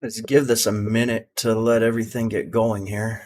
Let's give this a minute to let everything get going here.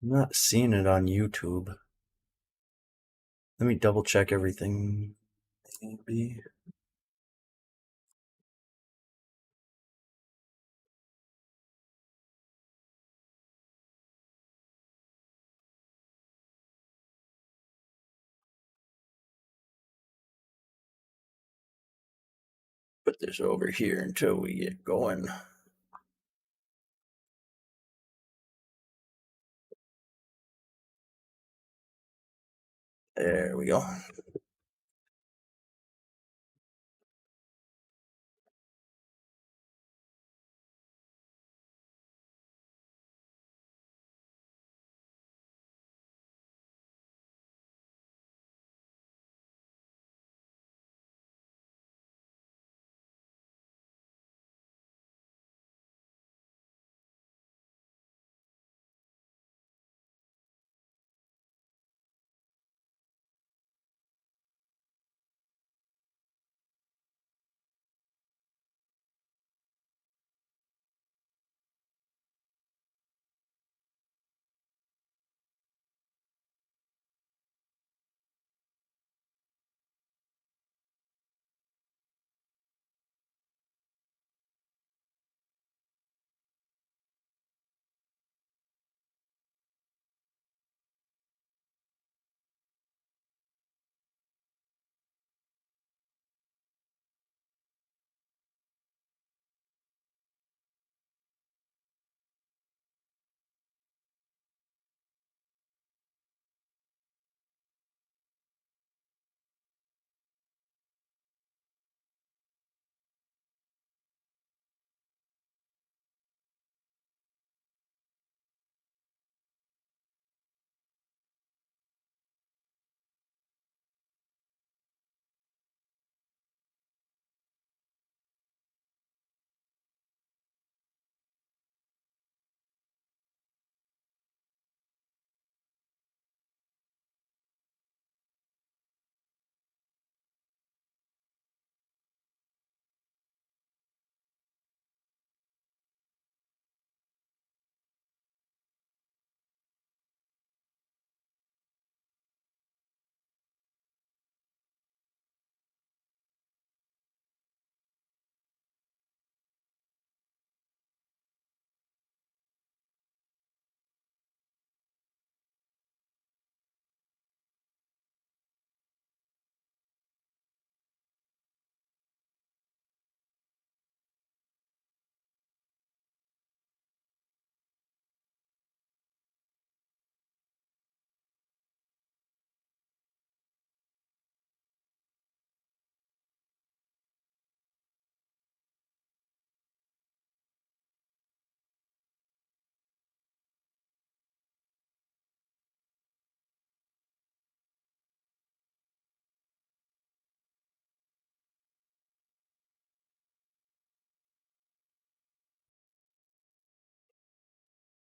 I'm not seeing it on YouTube. Let me double check everything. Maybe. Put this over here until we get going. There we go.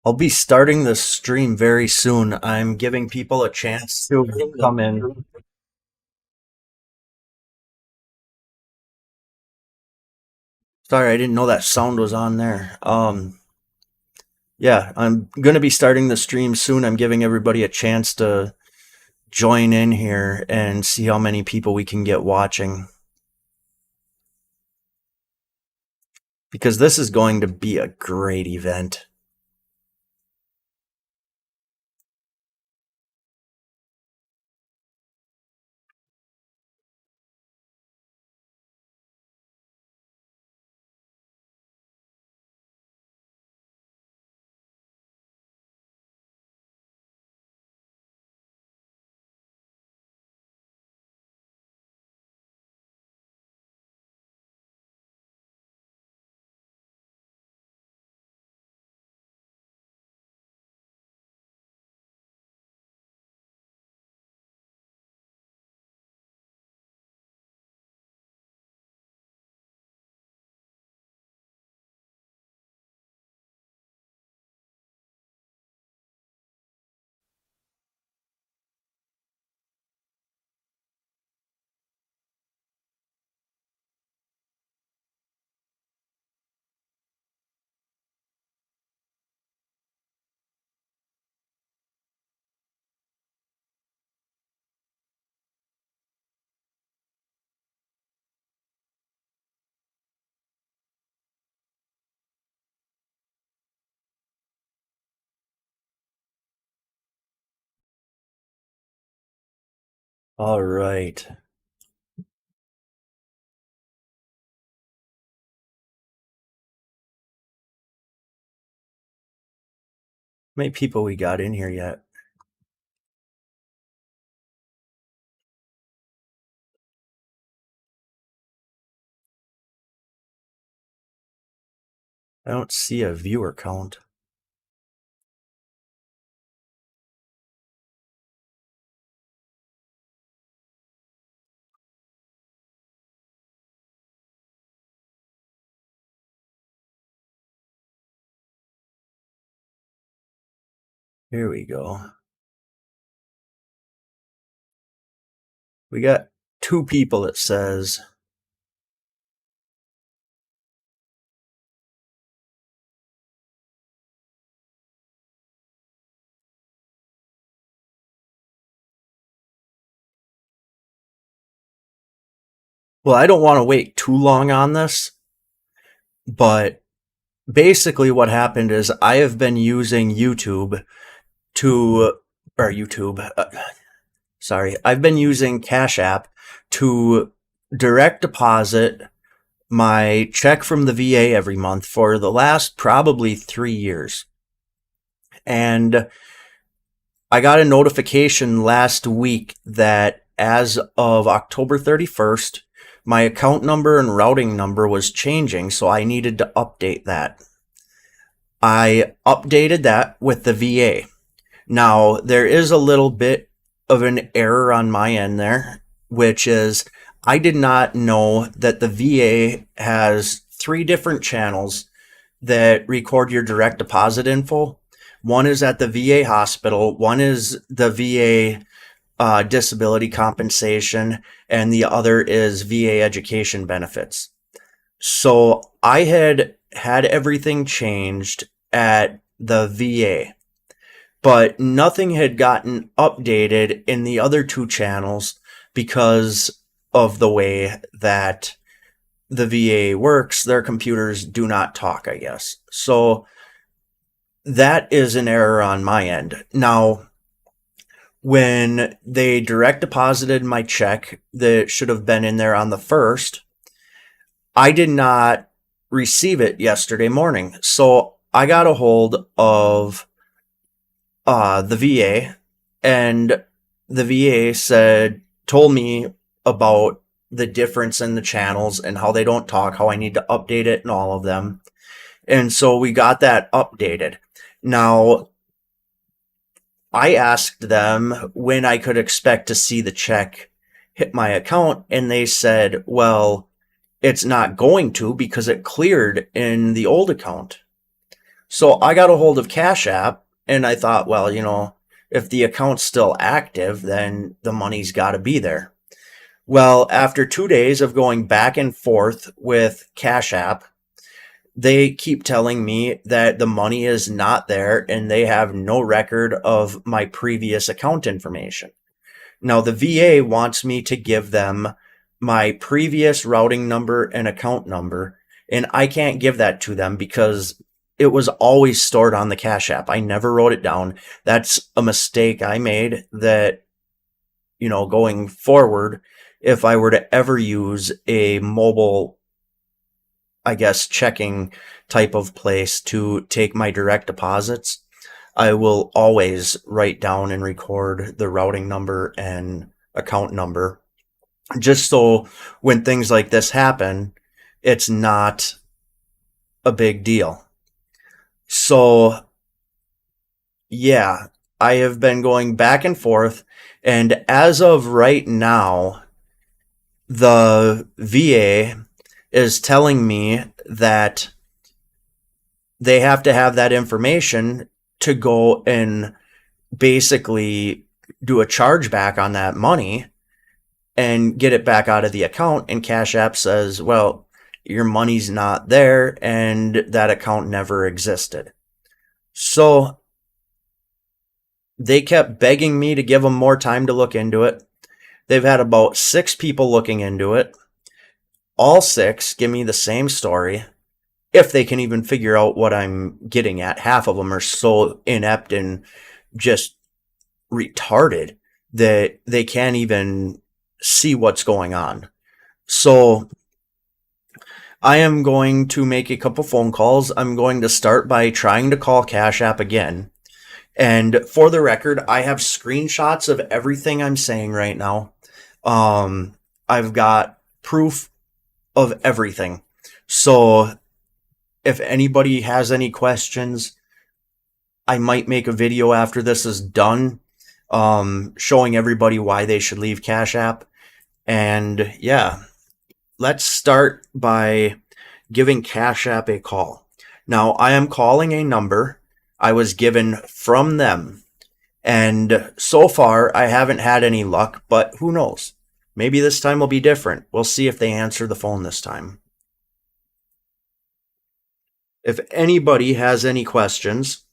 I'll be starting the stream very soon. I'm giving people a chance to come in. Sorry, I didn't know that sound was on there. Yeah, I'm going to be starting the stream soon. I'm giving everybody a chance to join in here and see how many people we can get watching. Because this is going to be a great event. All right. How many people we got in here yet? I don't see a viewer count. Here we go. We got two people, it says. Well, I don't want to wait too long on this, but basically what happened is I have been using YouTube to, or YouTube, sorry, I've been using Cash App to direct deposit my check from the VA every month for the last probably 3 years. And I got a notification last week that as of October 31st, my account number and routing number was changing, so I needed to update that. I updated that with the VA. Now, there is a little bit of an error on my end there, which is I did not know that the VA has 3 different channels that record your direct deposit info. One is at the VA hospital, one is the VA disability compensation, and the other is VA education benefits. So I had everything changed at the VA, but nothing had gotten updated in the other 2 channels because of the way that the VA works. Their computers do not talk, I guess. So that is an error on my end. Now, when they direct deposited my check that should have been in there on the 1st, I did not receive it yesterday morning. So I got a hold of the VA, and the VA told me about the difference in the channels and how they don't talk, how I need to update it and all of them. And so we got that updated. Now, I asked them when I could expect to see the check hit my account, and they said, well, it's not going to because it cleared in the old account. So I got a hold of Cash App, and I thought, well, if the account's still active, then the money's got to be there. Well, after 2 days of going back and forth with Cash App, they keep telling me that the money is not there and they have no record of my previous account information. Now, the VA wants me to give them my previous routing number and account number, and I can't give that to them because it was always stored on the Cash App. I never wrote it down. That's a mistake I made that, going forward, if I were to ever use a mobile, I guess, checking type of place to take my direct deposits, I will always write down and record the routing number and account number, just so when things like this happen, it's not a big deal. So, yeah, I have been going back and forth, and as of right now, the VA is telling me that they have to have that information to go and basically do a chargeback on that money and get it back out of the account. And Cash App says, well, your money's not there and that account never existed. So they kept begging me to give them more time to look into it. They've had about 6 people looking into it. All 6 give me the same story, if they can even figure out what I'm getting at. Half of them are so inept and just retarded that they can't even see what's going on. So I am going to make a couple phone calls. I'm going to start by trying to call Cash App again. And for the record, I have screenshots of everything I'm saying right now. I've got proof of everything. So if anybody has any questions, I might make a video after this is done, showing everybody why they should leave Cash App. And yeah, let's start by giving Cash App a call. Now, I am calling a number I was given from them. And so far, I haven't had any luck, but who knows? Maybe this time will be different. We'll see if they answer the phone this time. If anybody has any questions,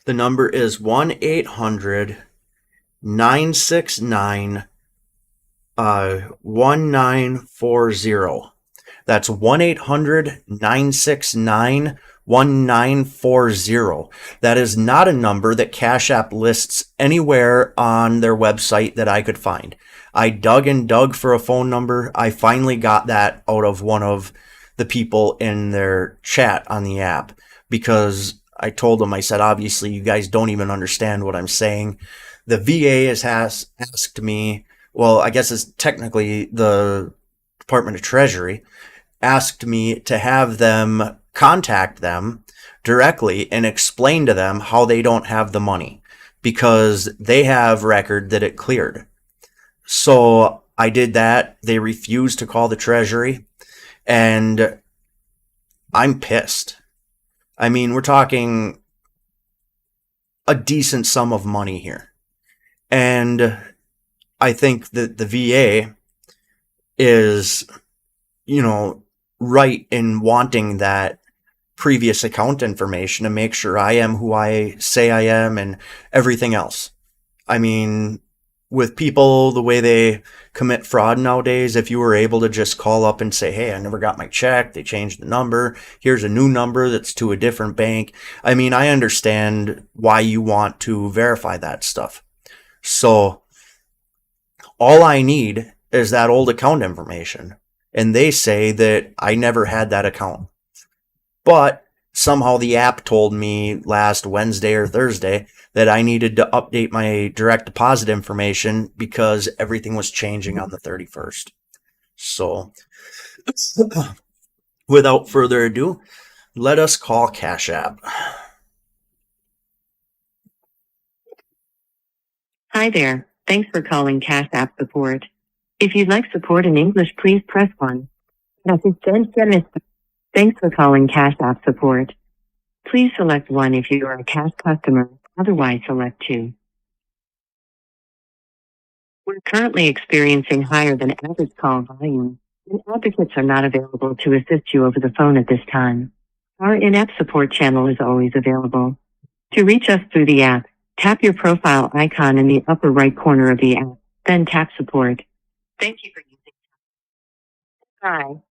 the number is 1-800-969 1940. That's 1-800-969-1940. That is not a number that Cash App lists anywhere on their website that I could find. I dug and dug for a phone number. I finally got that out of one of the people in their chat on the app, because I told them, I said, obviously you guys don't even understand what I'm saying. The VA has asked me, well, I guess it's technically the Department of Treasury, asked me to have them contact them directly and explain to them how they don't have the money, because they have record that it cleared. So I did that. They refused to call the Treasury, and I'm pissed. I mean, we're talking a decent sum of money here. And I think that the VA is, right in wanting that previous account information to make sure I am who I say I am and everything else. I mean, with people, the way they commit fraud nowadays, if you were able to just call up and say, hey, I never got my check, they changed the number, here's a new number that's to a different bank. I mean, I understand why you want to verify that stuff. So all I need is that old account information. And they say that I never had that account. But somehow the app told me last Wednesday or Thursday that I needed to update my direct deposit information because everything was changing on the 31st. So without further ado, let us call Cash App. Hi there. Thanks for calling Cash App support. If you'd like support in English, please press 1. Thanks for calling Cash App support. Please select 1 if you are a cash customer, otherwise select 2. We're currently experiencing higher than average call volume, and advocates are not available to assist you over the phone at this time. Our in-app support channel is always available. To reach us through the app, tap your profile icon in the upper right corner of the app, then tap support. Thank you for using. Hi.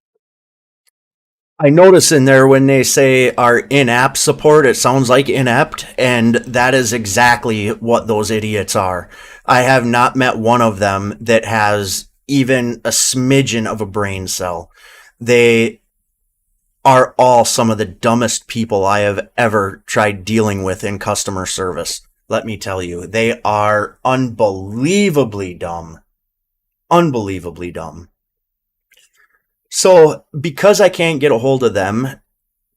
I notice in there when they say our in-app support, it sounds like inept, and that is exactly what those idiots are. I have not met one of them that has even a smidgen of a brain cell. They are all some of the dumbest people I have ever tried dealing with in customer service. Let me tell you, they are unbelievably dumb. Unbelievably dumb. So, because I can't get a hold of them,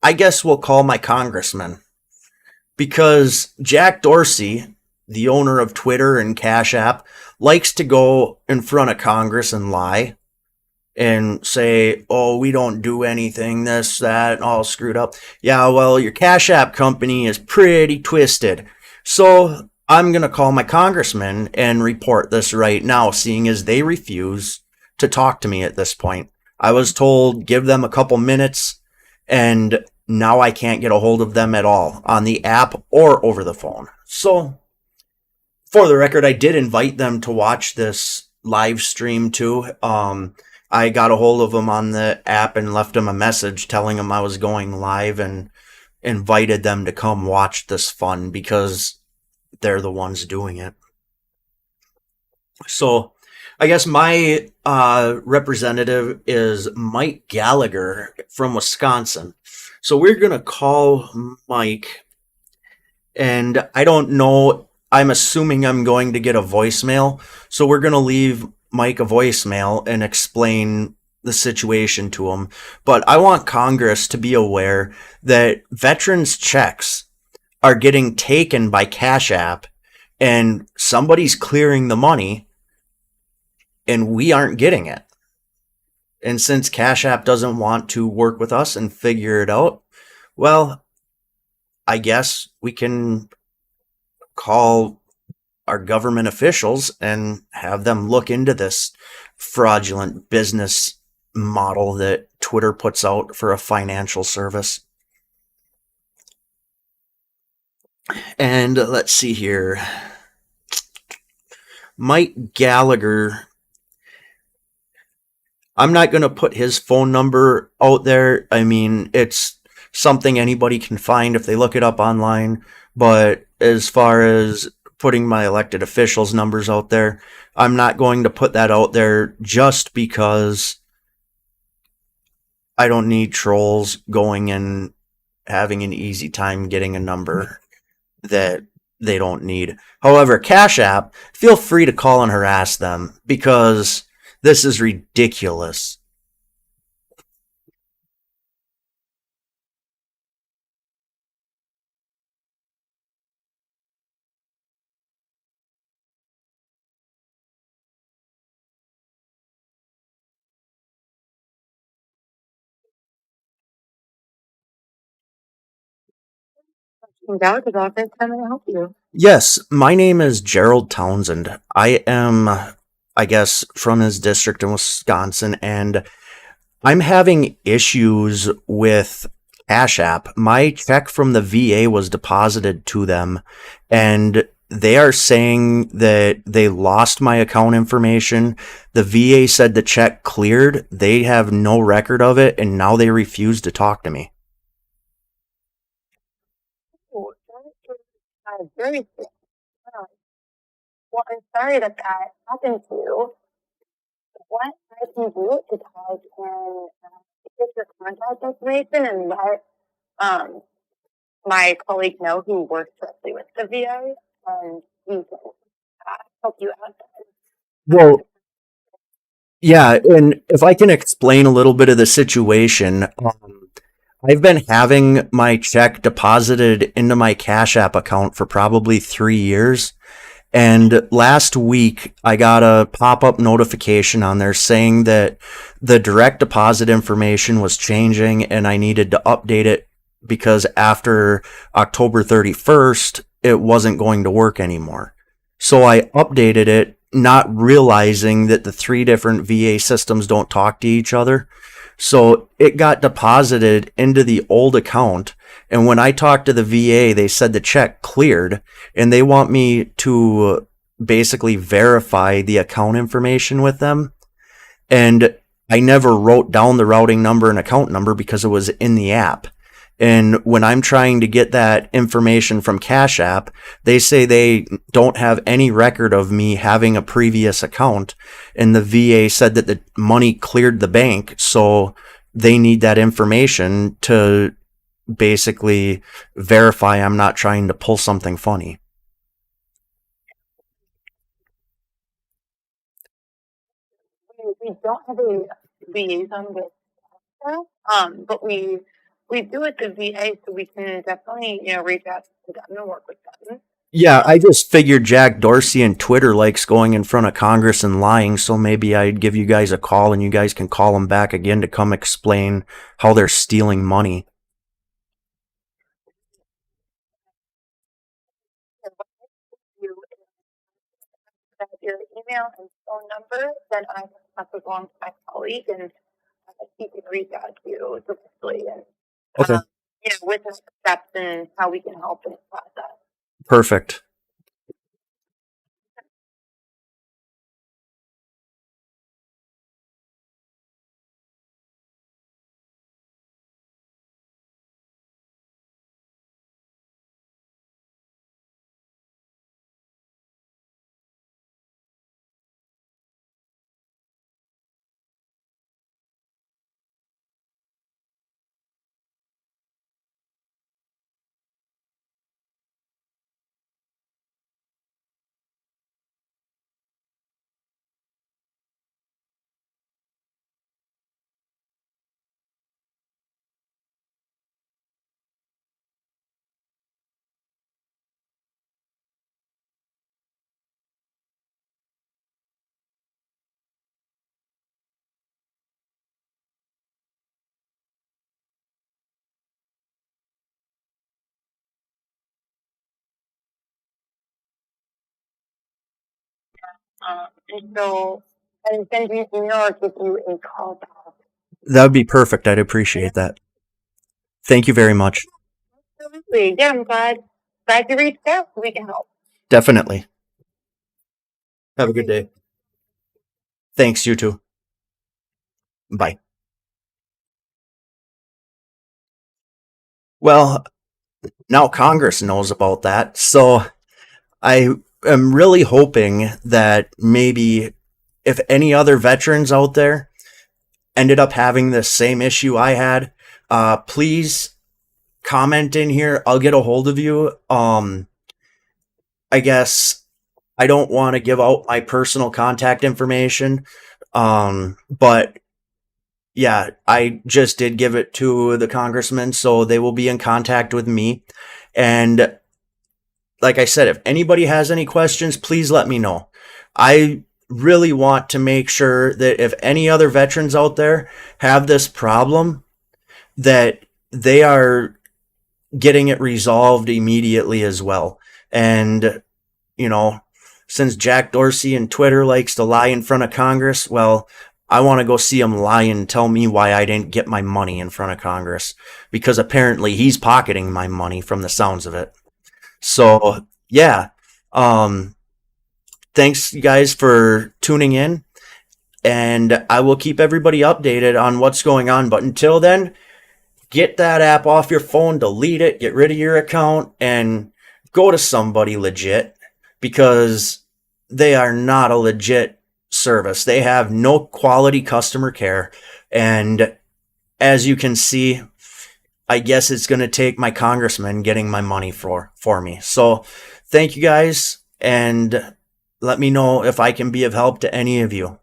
I guess we'll call my congressman. Because Jack Dorsey, the owner of Twitter and Cash App, likes to go in front of Congress and lie and say, oh, we don't do anything, this, that, all screwed up. Yeah, well, your Cash App company is pretty twisted. So I'm going to call my congressman and report this right now, seeing as they refuse to talk to me at this point. I was told give them a couple minutes, and now I can't get a hold of them at all on the app or over the phone. So, for the record, I did invite them to watch this live stream too. I got a hold of them on the app and left them a message telling them I was going live and invited them to come watch this fun because they're the ones doing it. So I guess my representative is Mike Gallagher from Wisconsin. So we're going to call Mike, and I don't know. I'm assuming I'm going to get a voicemail. So we're going to leave Mike a voicemail and explain the situation to him. But I want Congress to be aware that veterans' checks are getting taken by Cash App, and somebody's clearing the money and we aren't getting it. And since Cash App doesn't want to work with us and figure it out, well, I guess we can call our government officials and have them look into this fraudulent business model that Twitter puts out for a financial service. And let's see here. Mike Gallagher, I'm not going to put his phone number out there. I mean, it's something anybody can find if they look it up online. But as far as putting my elected officials' numbers out there, I'm not going to put that out there just because I don't need trolls going and having an easy time getting a number that they don't need. However, Cash App, feel free to call and harass them because this is ridiculous. Gallagher's office, how may I help you? Yes, my name is Gerald Townsend. I am, I guess, from his district in Wisconsin, and I'm having issues with Cash App. My check from the VA was deposited to them, and they are saying that they lost my account information. The VA said the check cleared. They have no record of it, and now they refuse to talk to me. Oh, that is very sick. Well, I'm sorry that that happened to you. What I can do is I can get your contact information and let um, my colleague know who works directly with the VA, and he can help you out. Well, yeah, and if I can explain a little bit of the situation, I've been having my check deposited into my Cash App account for probably 3 years. And last week, I got a pop up notification on there saying that the direct deposit information was changing and I needed to update it because after October 31st, it wasn't going to work anymore. So I updated it, not realizing that the three different VA systems don't talk to each other. So it got deposited into the old account. And when I talked to the VA, they said the check cleared and they want me to basically verify the account information with them. And I never wrote down the routing number and account number because it was in the app. And when I'm trying to get that information from Cash App, they say they don't have any record of me having a previous account. And the VA said that the money cleared the bank. So they need that information to basically verify I'm not trying to pull something funny. We don't have a liaison with them, but we do at the VA, so we can definitely reach out to them and work with them. Yeah, I just figured Jack Dorsey and Twitter likes going in front of Congress and lying, so maybe I'd give you guys a call and you guys can call them back again to come explain how they're stealing money. And what I can do is have your email and phone number, then I can pass it along to my colleague, and he can reach out to you directly and Okay, with the steps and how we can help in the process. perfect. And so I was sending you an email or give you a call back. That would be perfect. I'd appreciate that. Thank you very much. Absolutely. Yeah, I'm glad you reached out so we can help. Definitely. Have a good day. Thanks, you too. Bye. Well, now Congress knows about that. So I am really hoping that maybe if any other veterans out there ended up having the same issue I had, please comment in here. I'll get a hold of you. I guess I don't want to give out my personal contact information. But yeah, I just did give it to the congressman, so they will be in contact with me. And like I said, if anybody has any questions, please let me know. I really want to make sure that if any other veterans out there have this problem, that they are getting it resolved immediately as well. And, you know, since Jack Dorsey and Twitter likes to lie in front of Congress, well, I want to go see him lie and tell me why I didn't get my money in front of Congress, because apparently he's pocketing my money from the sounds of it. So, yeah. Um, Thanks, you guys, for tuning in. And I will keep everybody updated on what's going on. But until then, get that app off your phone, delete it, get rid of your account, and go to somebody legit, because they are not a legit service. They have no quality customer care. And as you can see, I guess it's going to take my congressman getting my money for me. So thank you guys, and let me know if I can be of help to any of you.